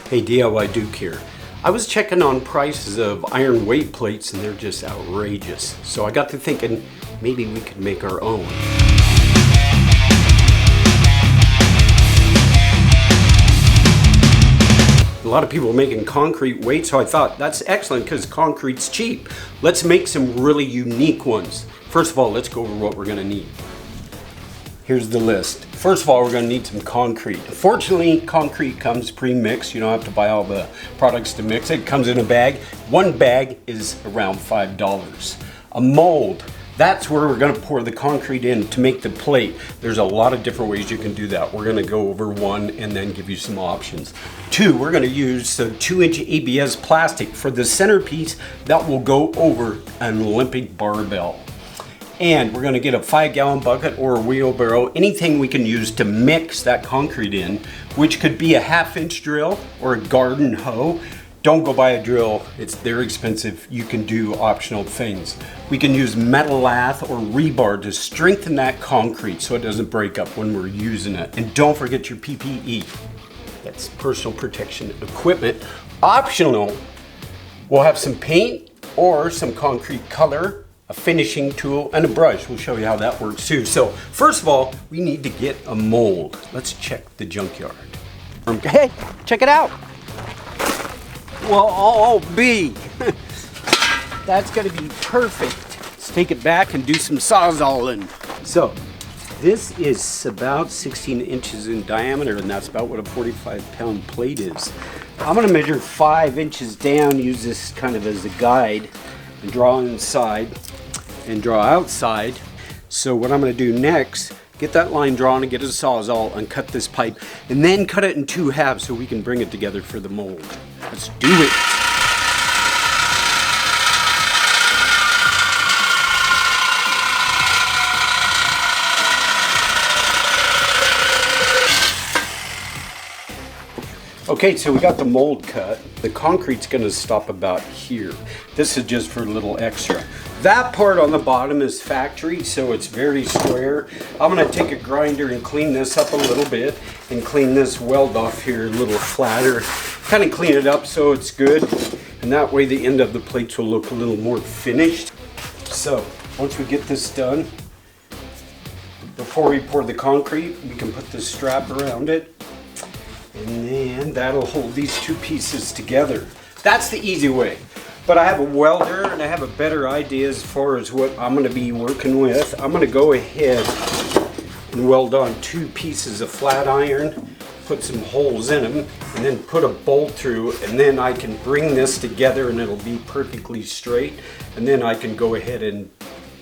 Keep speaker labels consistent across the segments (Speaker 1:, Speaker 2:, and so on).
Speaker 1: Hey, DIY Duke here. I was checking on prices of iron weight plates and they're just outrageous. So I got to thinking maybe we could make our own. A lot of people are making concrete weights, so I thought that's excellent because concrete's cheap. Let's make some really unique ones. First of all, let's go over what we're gonna need. Here's the list. First of all, we're gonna need some concrete. Fortunately, concrete comes pre-mixed. You don't have to buy all the products to mix it. It comes in a bag. One bag is around $5. A mold, that's where we're gonna pour the concrete in to make the plate. There's a lot of different ways you can do that. We're gonna go over one and then give you some options. Two, we're gonna use the 2-inch ABS plastic for the centerpiece that will go over an Olympic barbell. And we're gonna get a 5-gallon bucket or a wheelbarrow, anything we can use to mix that concrete in, which could be a 1/2-inch drill or a garden hoe. Don't go buy a drill, they're expensive. You can do optional things. We can use metal lath or rebar to strengthen that concrete so it doesn't break up when we're using it. And don't forget your PPE. That's personal protection equipment. Optional, we'll have some paint or some concrete color, a finishing tool, and a brush. We'll show you how that works too. So first of all, we need to get a mold. Let's check the junkyard. Hey, check it out. Well, oh, B. That's gonna be perfect. Let's take it back and do some sawzalling. So this is about 16 inches in diameter, and that's about what a 45-pound plate is. I'm gonna measure 5 inches down, use this kind of as a guide, and draw inside and draw outside. So what I'm going to do next, get that line drawn and get a sawzall and cut this pipe and then cut it in 2 halves so we can bring it together for the mold. Let's do it. Okay, so we got the mold cut. The concrete's gonna stop about here. This is just for a little extra. That part on the bottom is factory, so it's very square. I'm gonna take a grinder and clean this up a little bit and clean this weld off here a little flatter. Kind of clean it up so it's good. And that way the end of the plates will look a little more finished. So once we get this done, before we pour the concrete, we can put this strap around it. And then that'll hold these 2 pieces together. That's the easy way. But I have a welder and I have a better idea as far as what I'm gonna be working with. I'm gonna go ahead and weld on 2 pieces of flat iron, put some holes in them, and then put a bolt through, and then I can bring this together and it'll be perfectly straight. And then I can go ahead and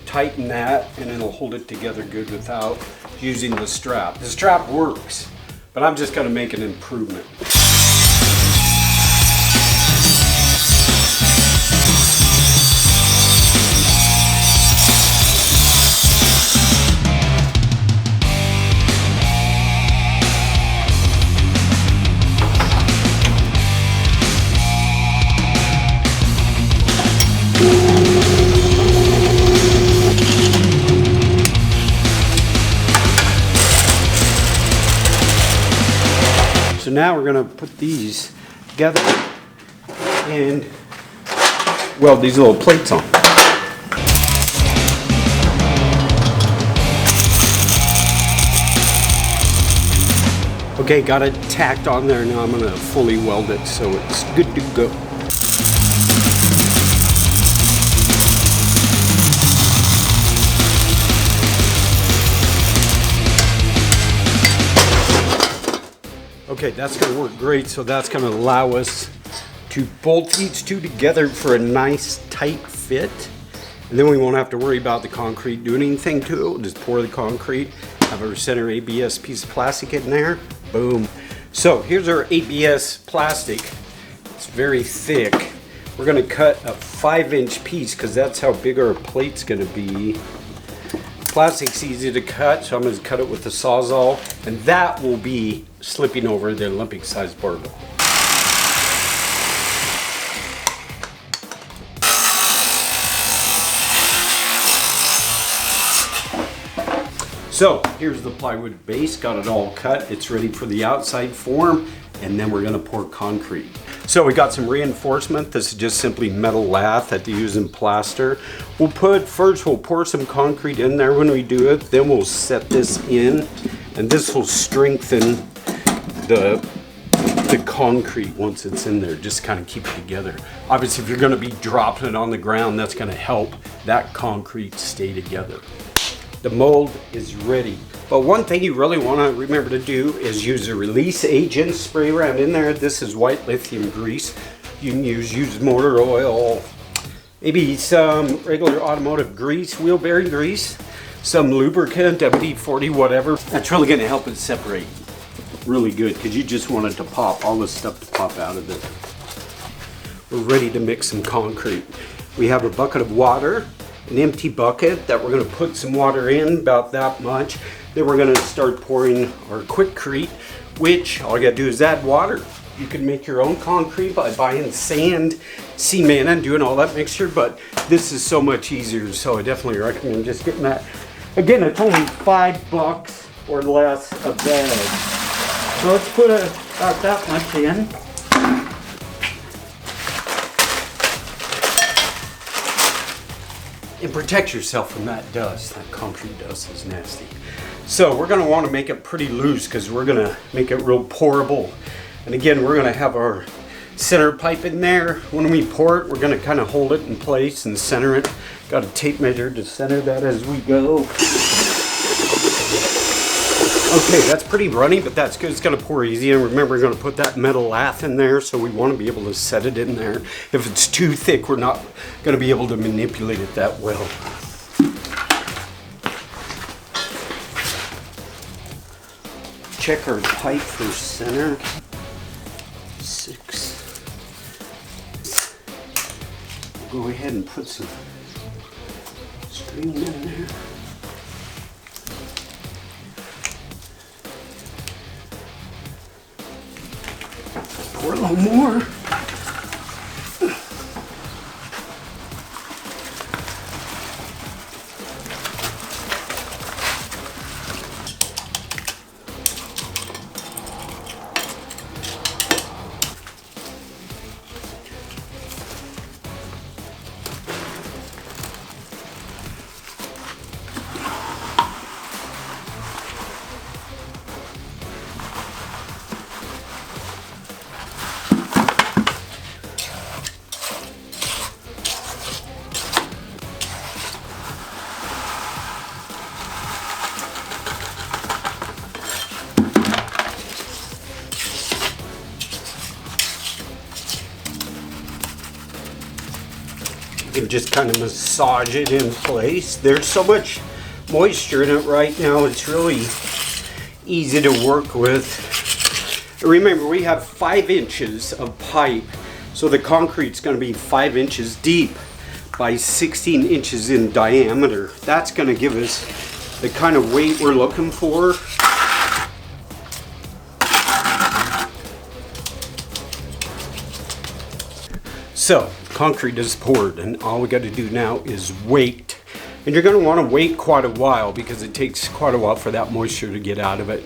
Speaker 1: tighten that and it'll hold it together good without using the strap. The strap works, but I'm just gonna make an improvement. So now we're gonna put these together and weld these little plates on. Okay, got it tacked on there. Now I'm gonna fully weld it so it's good to go. Okay, that's gonna work great. So that's gonna allow us to bolt these 2 together for a nice tight fit. And then we won't have to worry about the concrete doing anything to it. We'll just pour the concrete, have our center ABS piece of plastic in there, boom. So here's our ABS plastic. It's very thick. We're gonna cut a 5-inch piece because that's how big our plate's gonna be. Plastic's easy to cut, so I'm going to cut it with the sawzall, and that will be slipping over the Olympic-sized barbell. So here's the plywood base, got it all cut. It's ready for the outside form. and then we're gonna pour concrete. So we got some reinforcement. This is just simply metal lath that they use in plaster. We'll pour some concrete in there when we do it. Then we'll set this in, and this will strengthen the concrete once it's in there. Just kind of keep it together. Obviously, if you're gonna be dropping it on the ground, that's gonna help that concrete stay together. The mold is ready. But one thing you really want to remember to do is use a release agent, spray around in there. This is white lithium grease. You can use motor oil, maybe some regular automotive grease, wheel bearing grease, some lubricant, WD-40, whatever. That's really going to help it separate really good because you just want it to pop, all this stuff to pop out of it. We're ready to mix some concrete. We have a bucket of water, an empty bucket that we're going to put some water in, about that much. Then we're going to start pouring our Quickcrete, which all you got to do is add water. You can make your own concrete by buying sand, cement, and doing all that mixture, but this is so much easier, so I definitely recommend just getting that. Again, it's only $5 or less a bag. So let's put about that much in. And protect yourself from that dust. That concrete dust is nasty. So we're gonna wanna make it pretty loose because we're gonna make it real pourable. And again, we're gonna have our center pipe in there. When we pour it, we're gonna kind of hold it in place and center it. Got a tape measure to center that as we go. Okay, that's pretty runny, but that's good. It's gonna pour easy. And remember, we're gonna put that metal lath in there, so we wanna be able to set it in there. If it's too thick, we're not gonna be able to manipulate it that well. Check our pipe for center. 6. We'll go ahead and put some string in there. Pour a little more. And just kind of massage it in place. There's so much moisture in it right now, it's really easy to work with. Remember, we have 5 inches of pipe, so the concrete's going to be 5 inches deep by 16 inches in diameter. That's going to give us the kind of weight we're looking for. So, concrete is poured, and all we got to do now is wait. And you're going to want to wait quite a while because it takes quite a while for that moisture to get out of it.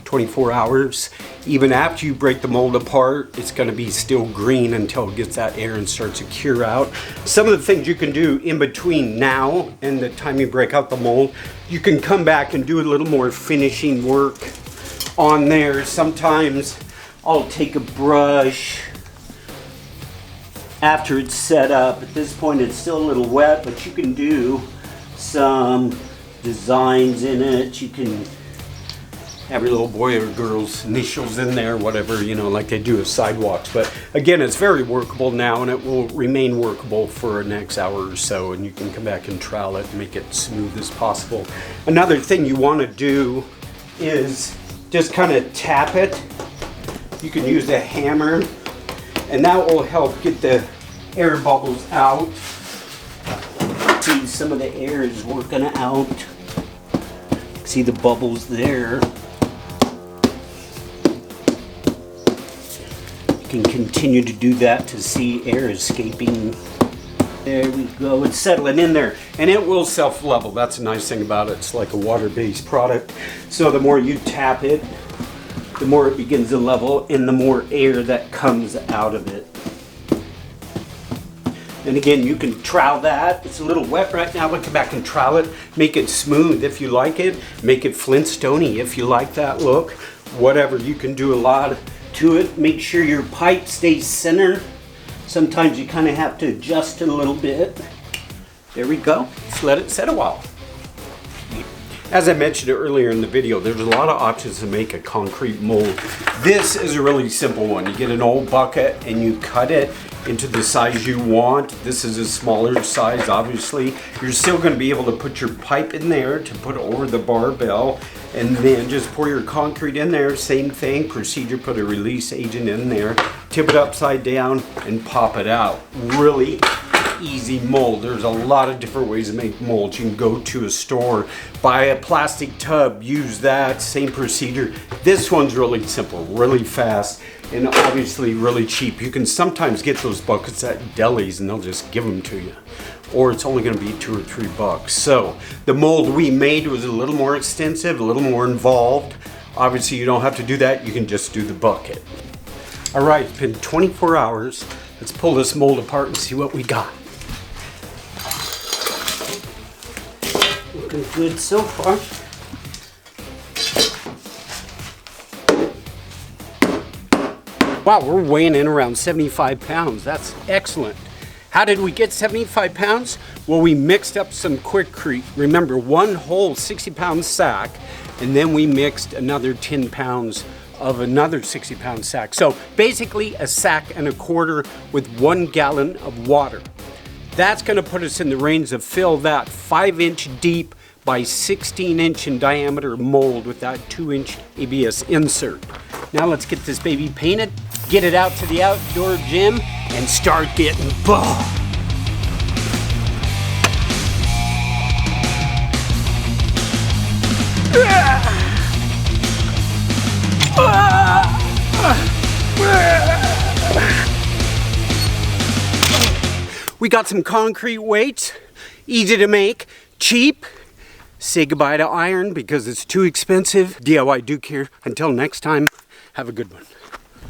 Speaker 1: 24 hours. Even after you break the mold apart, it's going to be still green until it gets that air and starts to cure out. Some of the things you can do in between now and the time you break out the mold, you can come back and do a little more finishing work on there. Sometimes I'll take a brush after it's set up. At this point it's still a little wet, but you can do some designs in it. You can have your little boy or girl's initials in there, whatever, you know, like they do with sidewalks. But again, it's very workable now, and it will remain workable for the next hour or so, and you can come back and trowel it and make it smooth as possible. Another thing you want to do is just kind of tap it. You can use a hammer, and that will help get the air bubbles out. See, some of the air is working out. See the bubbles there. You can continue to do that to see air escaping. There we go, it's settling in there, and it will self-level. That's a nice thing about it. It's like a water-based product, so the more you tap it, the more it begins to level and the more air that comes out of it. And again, you can trowel that. It's a little wet right now, but come back and trowel it. Make it smooth if you like it. Make it flintstone-y if you like that look. Whatever, you can do a lot to it. Make sure your pipe stays centered. Sometimes you kind of have to adjust it a little bit. There we go. Just let it set a while. As I mentioned earlier in the video, there's a lot of options to make a concrete mold. This is a really simple one. You get an old bucket and you cut it into the size you want. This is a smaller size, obviously. You're still going to be able to put your pipe in there to put over the barbell, and then just pour your concrete in there. Same thing, procedure, put a release agent in there, tip it upside down and pop it out. Really easy mold. There's a lot of different ways to make molds. You can go to a store, buy a plastic tub, use that, same procedure. This one's really simple, really fast, and obviously really cheap. You can sometimes get those buckets at delis and they'll just give them to you. Or it's only gonna be $2 or $3. So the mold we made was a little more extensive, a little more involved. Obviously you don't have to do that, you can just do the bucket. All right, it's been 24 hours. Let's pull this mold apart and see what we got. Looking good so far. Wow, we're weighing in around 75 pounds. That's excellent. How did we get 75 pounds? Well, we mixed up some Quikrete. Remember, one whole 60-pound sack, and then we mixed another 10 pounds of another 60-pound sack. So basically a sack and a quarter with 1 gallon of water. That's gonna put us in the range of fill that 5-inch deep by 16-inch in diameter mold with that 2-inch ABS insert. Now let's get this baby painted, get it out to the outdoor gym, and start getting buff. We got some concrete weights, easy to make, cheap. Say goodbye to iron because it's too expensive. DIY Duke here. Until next time, have a good one.